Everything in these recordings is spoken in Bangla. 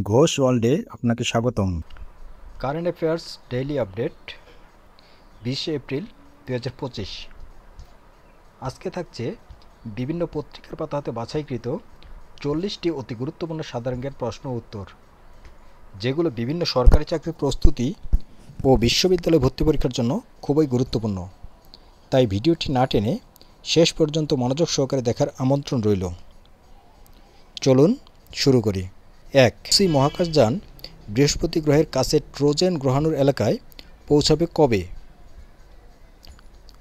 ঘোষ ওয়ার্ল্ডে আপনাকে স্বাগতম। কারেন্ট অ্যাফেয়ার্স ডেইলি আপডেট 20শে এপ্রিল 2025। আজকে থাকছে বিভিন্ন পত্রিকার পাতা হতে বাছাইকৃত 40টি অতি গুরুত্বপূর্ণ সাধারণ জ্ঞান প্রশ্ন ও উত্তর, যেগুলো বিভিন্ন সরকারি চাকরির প্রস্তুতি ও বিশ্ববিদ্যালয় ভর্তি পরীক্ষার জন্য খুবই গুরুত্বপূর্ণ। তাই ভিডিওটি না টেনে শেষ পর্যন্ত মনোযোগ সহকারে দেখার আমন্ত্রণ রইল। চলুন শুরু করি। 1. মহাকাশযান বৃহস্পতি গ্রহের কাছে ট্রোজান গ্রহাণুর এলাকায় পৌঁছাবে কবে?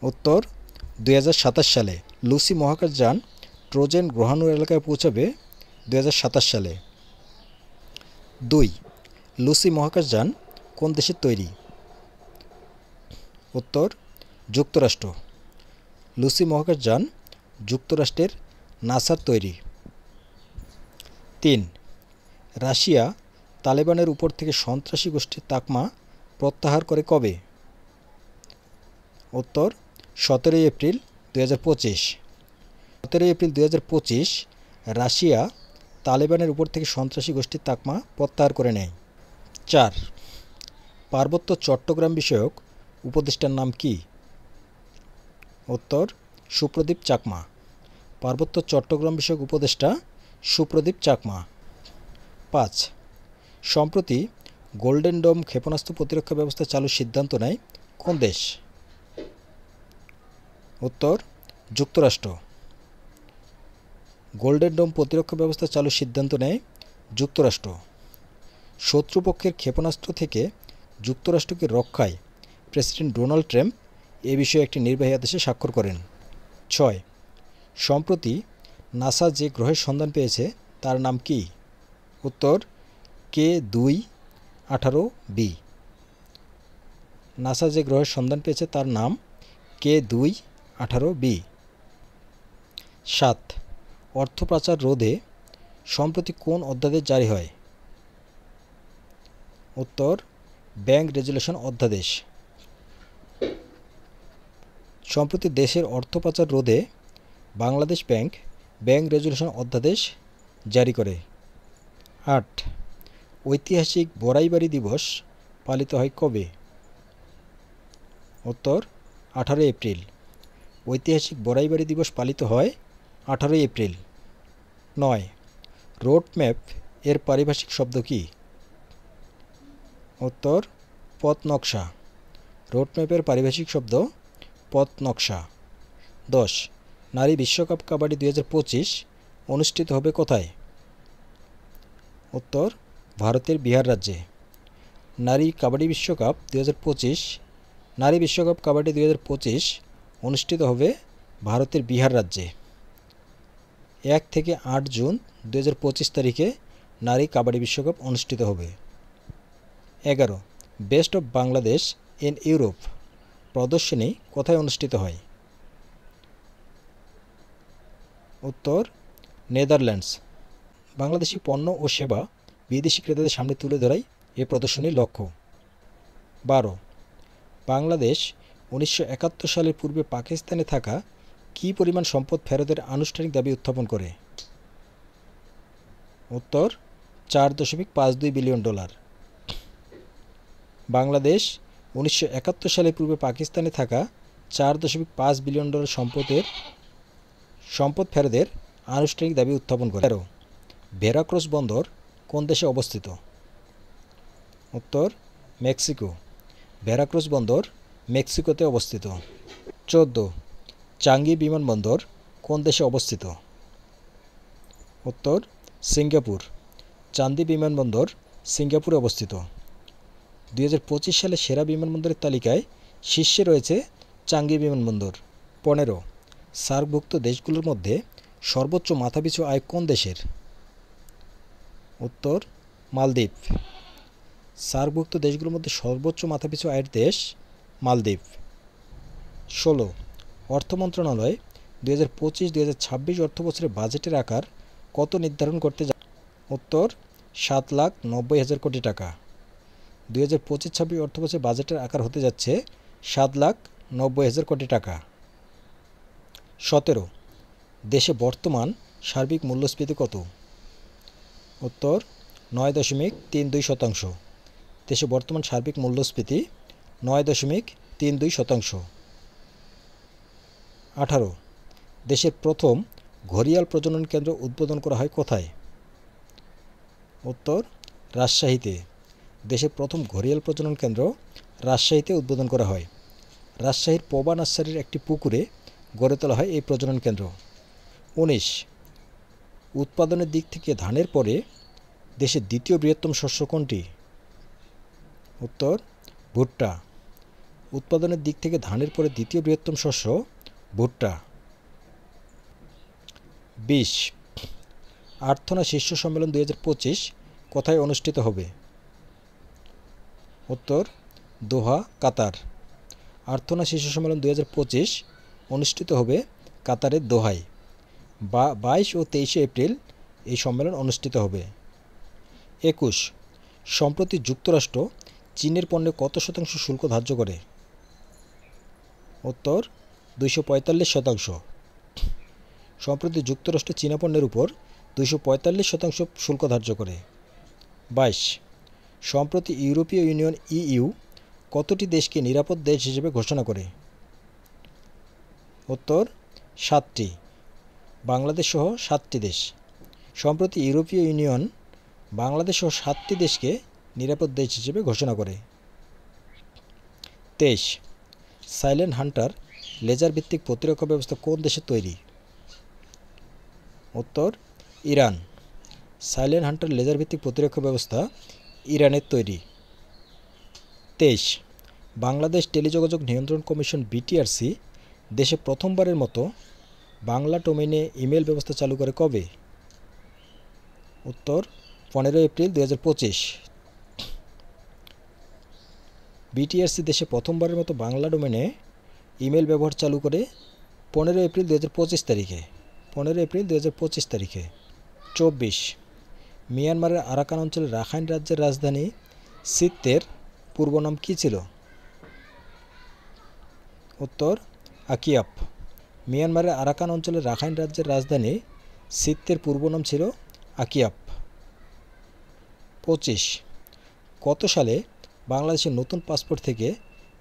উত্তর 2027 সালে। লুসি মহাকাশযান ট্রোজান গ্রহাণুর এলাকায় পৌঁছাবে 2027 সালে। 2. লুসি মহাকাশযান কোন দেশের তৈরি? উত্তর যুক্তরাষ্ট্র। লুসি মহাকাশযান যুক্তরাষ্ট্রের নাসার তৈরি। 3. রাশিয়া তালেবানের উপর থেকে সন্ত্রাসী গোষ্ঠীর তাকমা প্রত্যাহার করে কবে? উত্তর 17 এপ্রিল 2025। 17 এপ্রিল 2025 রাশিয়া তালেবানের উপর থেকে সন্ত্রাসী গোষ্ঠীর তাকমা প্রত্যাহার করে নেয়। 4. পার্বত্য চট্টগ্রাম বিষয়ক উপদেষ্টার নাম কি? উত্তর সুপ্রদীপ চাকমা। পার্বত্য চট্টগ্রাম বিষয়ক উপদেষ্টা সুপ্রদীপ চাকমা। 5. সম্প্রতি গোল্ডেন ডোম ক্ষেপণাস্ত্র প্রতিরক্ষা ব্যবস্থা চালুর সিদ্ধান্ত নেয় কোন দেশ? উত্তর যুক্তরাষ্ট্র। গোল্ডেন ডোম প্রতিরক্ষা ব্যবস্থা চালুর সিদ্ধান্ত নেয় যুক্তরাষ্ট্র। শত্রুপক্ষের ক্ষেপণাস্ত্র থেকে যুক্তরাষ্ট্রকে রক্ষায় প্রেসিডেন্ট ডোনাল্ড ট্রাম্প এ বিষয়ে একটি নির্বাহী আদেশে স্বাক্ষর করেন। 6. সম্প্রতি নাসা যে গ্রহের সন্ধান পেয়েছে তার নাম কি? উত্তর K2-18b। নাসা যে গ্রহের সন্ধান পেয়েছে তার নাম K2-18b। 7. অর্থ পাচার রোধে সম্প্রতি কোন অধ্যাদেশ জারি হয়? উত্তর ব্যাংক রেজুলেশন অধ্যাদেশ। সম্প্রতি দেশের অর্থ পাচার রোধে বাংলাদেশ ব্যাংক রেজুলেশন অধ্যাদেশ জারি করে। 8. ঐতিহাসিক বড়াইবাড়ি দিবস পালিত হয় কবে? উত্তর 18 এপ্রিল। ঐতিহাসিক বড়াইবাড়ি দিবস পালিত হয় 18 এপ্রিল। 9. রোড ম্যাপ এর পারিভাষিক শব্দ কি? উত্তর পথ নকশা। রোড ম্যাপের পারিভাষিক শব্দ পথ নকশা। 10. নারী বিশ্বকাপ কাবাডি 2025 অনুষ্ঠিত হবে কোথায়? উত্তর ভারতের বিহার রাজ্যে। নারী বিশ্বকাপ কাবাডি 2025 অনুষ্ঠিত হবে ভারতের বিহার রাজ্যে। 1 থেকে 8 জুন 2025 তারিখে নারী কাবাডি বিশ্বকাপ অনুষ্ঠিত হবে। 11. Best of Bangladesh in Europe প্রদর্শনী কোথায় অনুষ্ঠিত হয়? উত্তর নেদারল্যান্ডস। বাংলাদেশি পণ্য ও সেবা বিদেশি ক্রেতাদের সামনে তুলে ধরাই এ প্রদর্শনীর লক্ষ্য। 12. বাংলাদেশ 1971 সালের পূর্বে পাকিস্তানে থাকা কী পরিমাণ সম্পদ ফেরতের আনুষ্ঠানিক দাবি উত্থাপন করে? উত্তর $4.52 বিলিয়ন। বাংলাদেশ 1971 সালের পূর্বে পাকিস্তানে থাকা $4.5 বিলিয়ন সম্পদ ফেরতের আনুষ্ঠানিক দাবি উত্থাপন করে। 13. ভেরাক্রুজ বন্দর কোন দেশে অবস্থিত? উত্তর মেক্সিকো। ভেরাক্রুজ বন্দর মেক্সিকোতে অবস্থিত। 14. চাঙ্গি বিমানবন্দর কোন দেশে অবস্থিত? উত্তর সিঙ্গাপুর। চান্দি বিমানবন্দর সিঙ্গাপুরে অবস্থিত। 2025 সালে সেরা বিমানবন্দরের তালিকায় শীর্ষে রয়েছে চাঙ্গি বিমানবন্দর। 15. সার্কভুক্ত দেশগুলোর মধ্যে সর্বোচ্চ মাথাপিছু আয় কোন দেশের? উত্তর মালদ্বীপ। সার্কভুক্ত দেশগুলোর মধ্যে সর্বোচ্চ মাথাপিছু আয়ের দেশ মালদ্বীপ। 16. অর্থ মন্ত্রণালয় 2025-2026 অর্থবছরের বাজেটের আকার কত নির্ধারণ করতে যাচ্ছে? উত্তর 7,90,000 কোটি টাকা। 2025-26 অর্থবছরের বাজেটের আকার হতে যাচ্ছে 7,90,000 কোটি টাকা। 17. দেশে বর্তমান সার্বিক মূল্যস্ফীতি কত? উত্তর 9.32%। দেশে বর্তমান সার্বিক মূল্যস্ফীতি 9.32%। 18 দেশের প্রথম ঘড়িয়াল প্রজনন কেন্দ্র উদ্বোধন করা হয় কোথায়? উত্তর রাজশাহীতে। দেশের প্রথম ঘড়িয়াল প্রজনন কেন্দ্র রাজশাহীতে উদ্বোধন করা হয়। রাজশাহীর পবা নার্সারির একটি পুকুরে গড়ে তোলা হয় এই প্রজনন কেন্দ্র। 19 উৎপাদনের দিক থেকে ধানের পরে দেশের দ্বিতীয় বৃহত্তম শস্য কোনটি? উত্তর ভুট্টা। উৎপাদনের দিক থেকে ধানের পরে দ্বিতীয় বৃহত্তম শস্য ভুট্টা। 20 আর্থনা শীর্ষ সম্মেলন 2025 কোথায় অনুষ্ঠিত হবে? উত্তর দোহা, কাতার। আর্থনা শীর্ষ সম্মেলন 2025 অনুষ্ঠিত হবে কাতারের দোহায়। 22 ও 23 এপ্রিল এই সম্মেলন অনুষ্ঠিত হবে। 21 সম্প্রতি যুক্তরাষ্ট্র চীনের পণ্যে কত শতাংশ শুল্ক ধার্য করে? উত্তর 245%। সম্প্রতি যুক্তরাষ্ট্র চীনা পণ্যের উপর 245% শুল্ক ধার্য করে। 22 সম্প্রতি ইউরোপীয় ইউনিয়ন ইইউ কতটি দেশকে নিরাপদ দেশ হিসেবে ঘোষণা করে? উত্তর 7টি। বাংলাদেশ সহ 7টি দেশ। সম্প্রতি ইউরোপীয় ইউনিয়ন বাংলাদেশ সহ 7টি দেশকে নিরাপদ দেশ হিসেবে ঘোষণা করে। 23 সাইলেন্ট হান্টার লেজার ভিত্তিক প্রতিরক্ষা ব্যবস্থা কোন দেশে তৈরি? উত্তর ইরান। সাইলেন্ট হান্টার লেজার ভিত্তিক প্রতিরক্ষা ব্যবস্থা ইরানের তৈরি। 23 বাংলাদেশ টেলিযোগাযোগ নিয়ন্ত্রণ কমিশন বিটিআরসি দেশে প্রথমবারের মতো বাংলা ডোমেইনে ইমেল ব্যবস্থা চালু করে কবে? উত্তর 15 এপ্রিল 2025। বিটিআরসি দেশে প্রথমবারের মতো বাংলা ডোমেইনে ইমেল ব্যবহার চালু করে 15 এপ্রিল 2025 তারিখে। 15 এপ্রিল 2025 তারিখে। 24 মিয়ানমারের আরাকান অঞ্চলের রাখাইন রাজ্যের রাজধানী সিত্তের পূর্ব নাম কী ছিল? উত্তর আকিয়াপ। মিয়ানমারের আরাকান অঞ্চলের রাখাইন রাজ্যের রাজধানী সিত্তের পূর্ব নাম ছিল আকিয়াপ। 25 কত সালে বাংলাদেশের নতুন পাসপোর্ট থেকে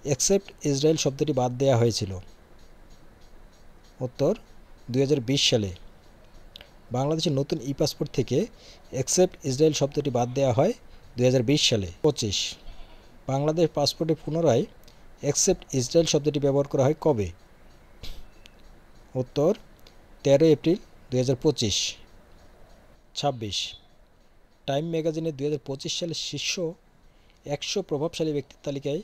অ্যাকসেপ্ট ইসরায়েল শব্দটি বাদ দেওয়া হয়েছিল? উত্তর 2020 সালে। বাংলাদেশের নতুন ই পাসপোর্ট থেকে অ্যাকসেপ্ট ইসরায়েল শব্দটি বাদ দেওয়া হয় 2020 সালে। 25 বাংলাদেশ পাসপোর্টে পুনরায় অ্যাকসেপ্ট ইসরায়েল শব্দটি ব্যবহার করা হয় কবে? উত্তর 13 এপ্রিল 2025। 26 টাইম ম্যাগাজিনের 2025 সালের শীর্ষ 100 প্রভাবশালী ব্যক্তির তালিকায়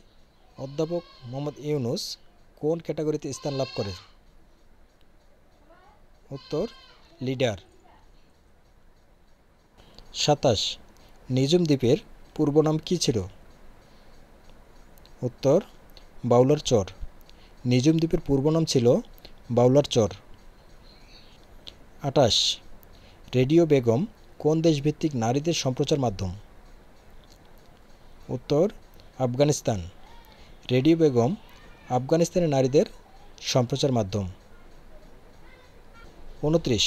অধ্যাপক মোহাম্মদ ইউনূস কোন ক্যাটাগরিতে স্থান লাভ করে? উত্তর লিডার। 27 নিঝুম দ্বীপের পূর্ব নাম কী ছিল? উত্তর বাউলার চর। নিঝুম দ্বীপের পূর্ব নাম ছিল বাউলার চর। 28 রেডিও বেগম কোন দেশভিত্তিক নারীদের সম্প্রচার মাধ্যম? উত্তর আফগানিস্তান। রেডিও বেগম আফগানিস্তানের নারীদের সম্প্রচার মাধ্যম। 29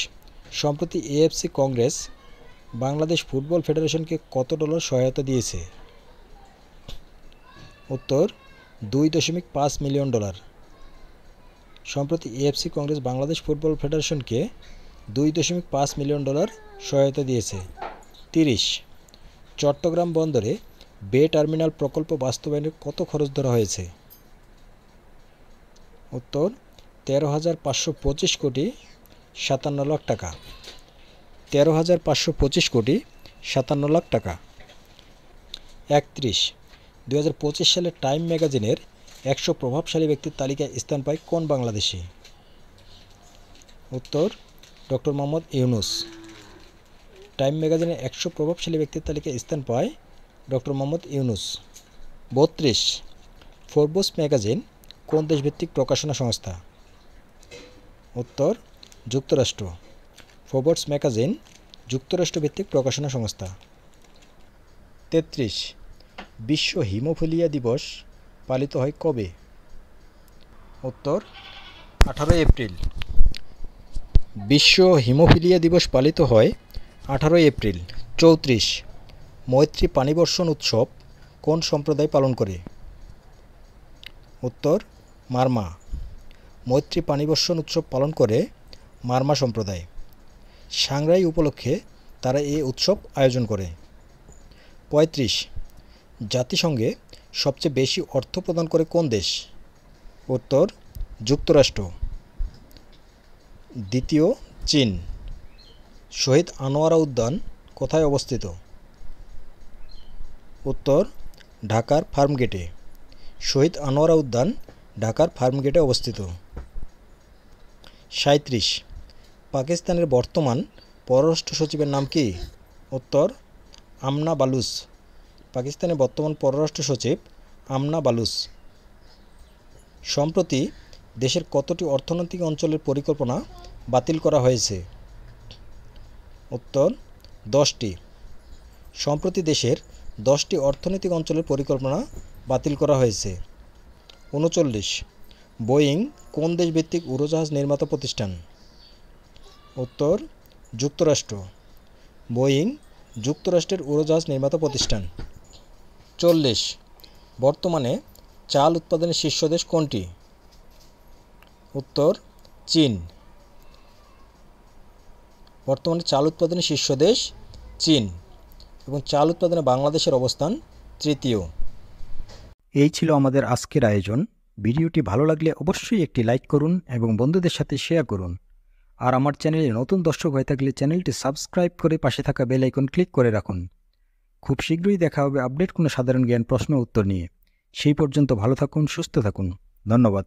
সম্প্রতি এএফসি কংগ্রেস বাংলাদেশ ফুটবল ফেডারেশনকে কত ডলার সহায়তা দিয়েছে? উত্তর $2.5 মিলিয়ন। সম্প্রতি এএফসি কংগ্রেস বাংলাদেশ ফুটবল ফেডারেশনকে $2.5 মিলিয়ন সহায়তা দিয়েছে। 30 চট্টগ্রাম বন্দরে বে টার্মিনাল প্রকল্প বাস্তবায়নে কত খরচ ধরা হয়েছে? উত্তর 13,525 কোটি 57 লাখ টাকা। 13,525 কোটি 57 লাখ টাকা। 31 2025 সালে টাইম ম্যাগাজিনের 100 প্রভাবশালী ব্যক্তির তালিকায় স্থান পায় কোন বাংলাদেশি? উত্তর ডক্টর মোহাম্মদ ইউনূস। টাইম ম্যাগাজিনের 100 প্রভাবশালী ব্যক্তির তালিকায় স্থান পায় doctor Mohammad Yunus. 32 Forbes magazine কোন দেশভিত্তিক প্রকাশনা সংস্থা? উত্তর যুক্তরাষ্ট্র। ফোর্বস ম্যাগাজিন যুক্তরাষ্ট্রভিত্তিক প্রকাশনা সংস্থা। 33 বিশ্ব হিমোফিলিয়া দিবস পালিত হয় কবে? উত্তর 18 এপ্রিল। বিশ্ব হিমোফিলিয়া দিবস পালিত হয় 18 এপ্রিল। 34 মৈত্রী পানিবর্ষণ উৎসব কোন সম্প্রদায় পালন করে? উত্তর মারমা। মৈত্রী পানিবর্ষণ উৎসব পালন করে মারমা সম্প্রদায়। সাংগ্রাই উপলক্ষে তারা এই উৎসব আয়োজন করে। ৩৫ জাতিসংঘে সবচেয়ে বেশি অর্থ প্রদান করে কোন দেশ? উত্তর যুক্তরাষ্ট্র। দ্বিতীয় চীন। শহীদ আনোয়ারা উদ্যান কোথায় অবস্থিত? উত্তর ঢাকার ফার্মগেটে। শহীদ আনোয়ারা উদ্যান ঢাকার ফার্মগেটে অবস্থিত। ৩৭ পাকিস্তানের বর্তমান পররাষ্ট্র সচিবের নাম কি? উত্তর আমনা বালুচ। পাকিস্তানের বর্তমান পররাষ্ট্র সচিব আমনা বালুচ। সম্প্রতি দেশের কতটি অর্থনৈতিক অঞ্চলের পরিকল্পনা বাতিল করা হয়েছে? উত্তর 10টি। সম্প্রতি দেশের 10টি অর্থনৈতিক অঞ্চলের পরিকল্পনা বাতিল করা হয়েছে। 39 বোয়িং কোন দেশভিত্তিক উড়োজাহাজ নির্মাতা প্রতিষ্ঠান? উত্তর যুক্তরাষ্ট্র। বোয়িং যুক্তরাষ্ট্রের উড়োজাহাজ নির্মাতা প্রতিষ্ঠান। 40 বর্তমানে চাল উৎপাদনের শীর্ষ দেশ কোনটি? উত্তর চীন। বর্তমানে চাল উৎপাদনের শীর্ষ দেশ চীন এবং চাল উৎপাদনে বাংলাদেশের অবস্থান তৃতীয়। এই ছিল আমাদের আজকের আয়োজন। ভিডিওটি ভালো লাগলে অবশ্যই একটি লাইক করুন এবং বন্ধুদের সাথে শেয়ার করুন। আর আমার চ্যানেলে নতুন দর্শক হয়ে থাকলে চ্যানেলটি সাবস্ক্রাইব করে পাশে থাকা বেল আইকন ক্লিক করে রাখুন। খুব শীঘ্রই দেখা হবে আপডেট কোনো সাধারণ জ্ঞান প্রশ্ন উত্তর নিয়ে। সেই পর্যন্ত ভালো থাকুন, সুস্থ থাকুন। ধন্যবাদ।